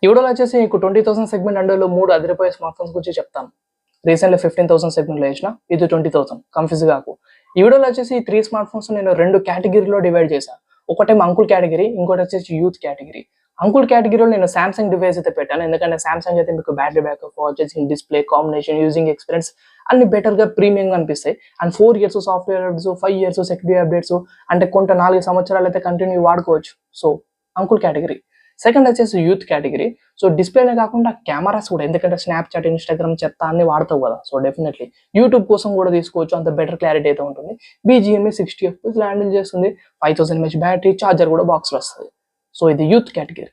ఈ వీడియోలో వచ్చేసి మీకు 20,000 సెగ్మెంట్ అండర్లో 3 అదిరిపోయే స్మార్ట్ ఫోన్స్ గురించి చెప్తాను. రీసెంట్లీ 15,000 సెగ్మెంట్లో వేసిన, ఇది 20,000 కన్ఫ్యూజ్ కాకు. ఈ వీడియోలో వచ్చేసి ఈ 3 స్మార్ట్ ఫోన్స్ నేను 2 కేటగిరీలో డివైడ్ చేశాను. ఒకటేమో అంకుల్ కేటగిరీ, ఇంకోటి వచ్చేసి యూత్ కేటగిరీ. అంకుల్ కేటగిరీలో నేను సామ్సంగ్ డివైస్ అయితే పెట్టాను, ఎందుకంటే సామ్సంగ్ అయితే మీకు బ్యాటరీ బ్యాకప్, వచ్చేసి డిస్ప్లే, కాంబినేషన్, యూజింగ్ ఎక్స్పీరియన్స్ అన్ని బెటర్గా ప్రీమియంగా అనిపిస్తాయి. And 4 years software updates, 5 years security updates, అంటే కొంత 4 సంవత్సరాలు అయితే కంటిన్యూ వాడుకోవచ్చు. So uncle category. సెకండ్ వచ్చేసి యూత్ కేటగిరీ. సో డిస్ప్లేనే కాకుండా కెమెరాస్ కూడా, ఎందుకంటే స్నాప్చాట్, ఇన్స్టాగ్రామ్ చెత్త అన్ని వాడతావు కదా. సో డెఫినెట్లీ యూట్యూబ్ కోసం కూడా తీసుకోవచ్చు, అంత బెటర్ క్లారిటీ అయితే ఉంటుంది. BGME 60 FPS హ్యాండిల్ చేస్తుంది, 5000 mAh బ్యాటరీ, చార్జర్ కూడా బాక్స్లో వస్తుంది. సో ఇది youth category.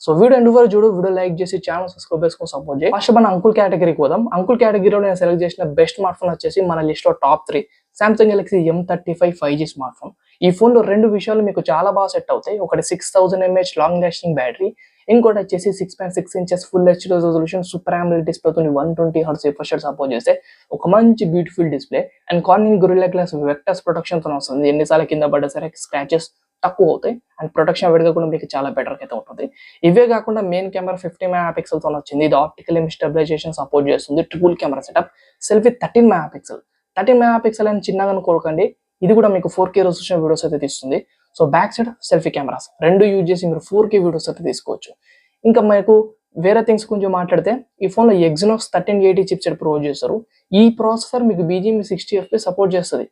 So video end వరకు చూడు, వీడియో లైక్ చేసి ఛానల్ సబ్స్క్రైబ్ చేసుకొని సపోర్ట్ చేయి. ఫస్ట్ మన అంకుల్ కేటగిరీకి పోదాం. అంకుల్ కేటగిరీలో నేను సెలెక్ట్ చేసిన బెస్ట్ స్మార్ట్ ఫోన్ వచ్చేసి మన లిస్ట్ లో top 3 Samsung Galaxy M35 5G smart phone. ఈ ఫోన్ లో 2 విషయాలు మీకు చాలా బాగా సెట్ అవుతాయి. ఒకటి 6000 mAh లాంగ్ లాస్టింగ్ బ్యాటరీ, ఇంకోటి వచ్చేసి 6.6 inches full HD resolution super AMOLED display తో 120 Hz రిఫ్రెష్ రేట్ సపోర్ట్ చేస్తే ఒక మంచి beautiful display and Corning Gorilla Glass Victus protection తో వస్తుంది. ఎన్నిసార్లు కింద పడ్డా సరే స్క్రాచెస్ తక్కువ అవుతాయి అండ్ ప్రొటెక్షన్ విడిగా కూడా మీకు చాలా బెటర్ అయితే ఉంటుంది. ఇవే కాకుండా మెయిన్ కెమెరా 50 MP తో వచ్చింది. ఇది ఆప్టికల్ ఇమేజ్ స్టెబిలైజేషన్ సపోర్ట్ చేస్తుంది. Triple camera setup, selfie 13 MP. 13 MP అని చిన్నగా అనుకోకండి, ఇది కూడా మీకు 4K రెజల్యూషన్ వీడియోస్ అయితే తీస్తుంది. So back side selfie cameras రెండు యూజ్ చేసి మీరు 4K వీడియోస్ అయితే తీసుకోవచ్చు. ఇంకా మనకు వేరే థింగ్స్ కొంచెం మాట్లాడితే, ఈ ఫోన్లో Exynos 1380 చిప్ సెట్ ప్రొవైడ్ చేస్తారు. ఈ ప్రాసెసర్ మీకు BGME 60 FPS సపోర్ట్ చేస్తుంది.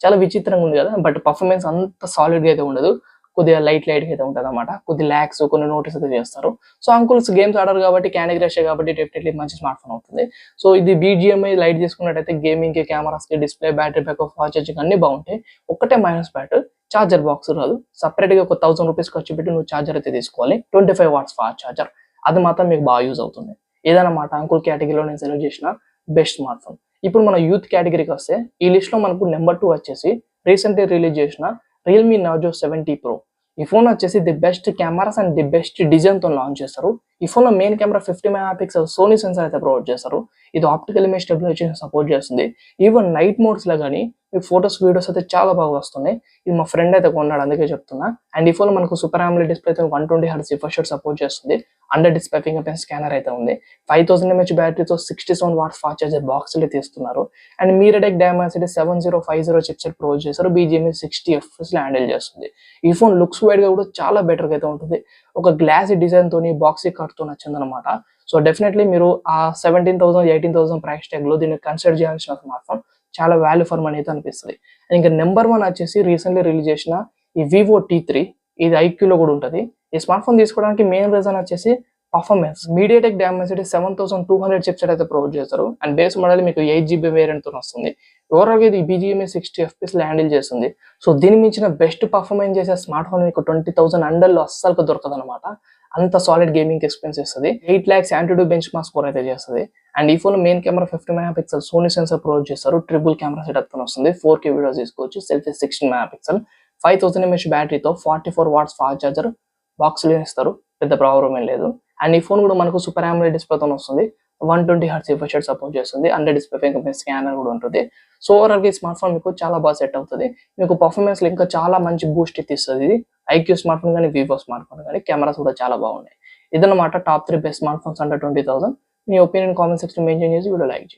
చాలా విచిత్రంగా ఉంది కదా, బట్ పర్ఫార్మెన్స్ అంత సాలిడ్గా అయితే ఉండదు, కొద్దిగా లైట్గా అయితే ఉంటుంది అనమాట. కొద్ది ల్యాక్స్ కొన్ని నోటీస్ అయితే చేస్తారు. సో అంకుల్స్ గేమ్స్ ఆడారు కాబట్టి, క్యాండీ క్రష్ కాబట్టి డెఫినెట్లీ మంచి స్మార్ట్ ఫోన్ అవుతుంది. సో ఇది BGMI లైట్ చేసుకున్నట్టయితే గేమింగ్కి, కెమెరాస్కి, display, battery backup, fast charging అన్ని బాగుంటాయి. ఒక్కటే మైనస్ బ్యాట్, చార్జర్ బాక్స్ రాదు. సపరేట్గా ఒక 1000 రూపీస్ ఖర్చు పెట్టి నువ్వు చార్జర్ అయితే తీసుకోవాలి. 25 వాట్స్ ఫాస్ట్ చార్జర్, అది మాత్రం మీకు బాగా యూజ్ అవుతుంది. ఏదన్నమాట అంకుల్ కేటగిరీలో నేను సెలెక్ట్ చేసిన బెస్ట్ స్మార్ట్ ఫోన్. ఇప్పుడు మన యూత్ కేటగిరీకి వస్తే, ఈ లిస్ట్ లో మనకు నెంబర్ 2 వచ్చేసి రీసెంట్లీ రిలీజ్ చేసిన Realme Narzo 70 Pro. ఈ ఫోన్ వచ్చేసి the best cameras and the best design తో లాంచ్ చేస్తారు. ఈ ఫోన్ లో main camera 50 MP Sony sensor అయితే ప్రొవైడ్ చేస్తారు. ఇది ఆప్టికల్ ఇమేజ్ స్టెబిలైజేషన్ సపోర్ట్ చేస్తుంది. ఈవెన్ నైట్ మోడ్స్ లో కానీ మీకు ఫోటోస్, వీడియోస్ అయితే చాలా బాగా వస్తున్నాయి. ఇది మా ఫ్రెండ్ అయితే కొన్నాడు, అందుకే చెప్తున్నా. అండ్ ఈ ఫోన్ మనకు సూపర్ AMOLED డిస్ప్లే అయితే 120 Hz రిఫ్రెష్ రేట్ సపోర్ట్ చేస్తుంది. Under display finger print scanner అయితే ఉంది. 5000 mAh బ్యాటరీతో 67 వాట్స్ ఫాస్ట్ చార్జర్ బాక్స్ లో తీస్తున్నారు. And MediaTek Dimensity 7050 chipset provide చేస్తారు. BGME 60 FPS హ్యాండిల్ చేస్తుంది. ఈ ఫోన్ లుక్స్ వైడ్ గా కూడా చాలా బెటర్ గా అయితే ఉంటుంది. ఒక గ్లాసీ డిజైన్ తోని, బాక్సీ కట్ తో నచ్చింది అనమాట. సో డెఫినెట్లీ మీరు ఆ 17,000 18,000 ప్రైస్ ట్యాగ్ లో దీన్ని కన్సిడర్ చేయాల్సిన స్మార్ట్ ఫోన్. చాలా వాల్యూ ఫర్ మనీ అయితే అనిపిస్తుంది. ఇంకా నెంబర్ 1 వచ్చేసి రీసెంట్లీ రిలీజ్ చేసిన ఈ Vivo T3. ఇది IQ లో కూడా ఉంటుంది. ఈ స్మార్ట్ ఫోన్ తీసుకోవడానికి మెయిన్ రీజన్ వచ్చేసి performance. MediaTek Dimensity 7200 chip set అయితే ప్రొవైడ్ చేస్తారు. అండ్ బేస్ మోడల్ మీకు 8GB వేరియంట్ తో వస్తుంది. ఓవరాల్ గా ఇది BGME 60 FPS హ్యాండిల్ చేస్తుంది. సో దీని మించిన బెస్ట్ పర్ఫార్మెన్స్ చేసే స్మార్ట్ ఫోన్ మీకు 20,000 అండర్లో అస్సలు దొరకదు అనమాట. అంత సాలిడ్ గేమింగ్ ఎక్స్పీరియన్స్ ఇస్తుంది. 8 lakhs Antutu benchmark score అయితే చేస్తుంది. అండ్ ఈ phone main camera 50 MP Sony sensor provide చేస్తారు. ట్రిపుల్ కెమెరా సెటప్ తో వస్తుంది. 4K వీడియోస్ తీసుకోవచ్చు. సెల్ఫీ 16 MP, 5000 mAh బ్యాటరీతో 44 వాట్స్ ఫాస్ట్ చార్జర్ బాక్స్ లో ఇస్తారు. పెద్ద ప్రాబ్లం ఏం లేదు. అండ్ ఈ ఫోన్ కూడా మనకు సూపర్ AMOLED డిస్ప్లే తో వస్తుంది. 120 Hz రిఫ్రెష్ రేట్ సపోర్ట్ చేస్తుంది. Under display finger print scanner కూడా ఉంటుంది. సో ఓవరాల్ గా ఈ స్మార్ట్ ఫోన్ మీకు చాలా బాగా సెట్ అవుతుంది. మీకు పర్ఫార్మెన్స్ లో ఇంకా చాలా మంచి బూస్ట్ ఇస్తుంది. ఇది IQ స్మార్ట్ ఫోన్ కానీ, Vivo స్మార్ట్ ఫోన్ కానీ, కెమెరాస్ కూడా చాలా బాగున్నాయి. ఇదన్నమాట top 3 best smart phones under 20,000. మీ ఒపీనియన్ కామెంట్ సెక్షన్ మెన్షన్ చేసి వీడియో లైక్ చేయండి.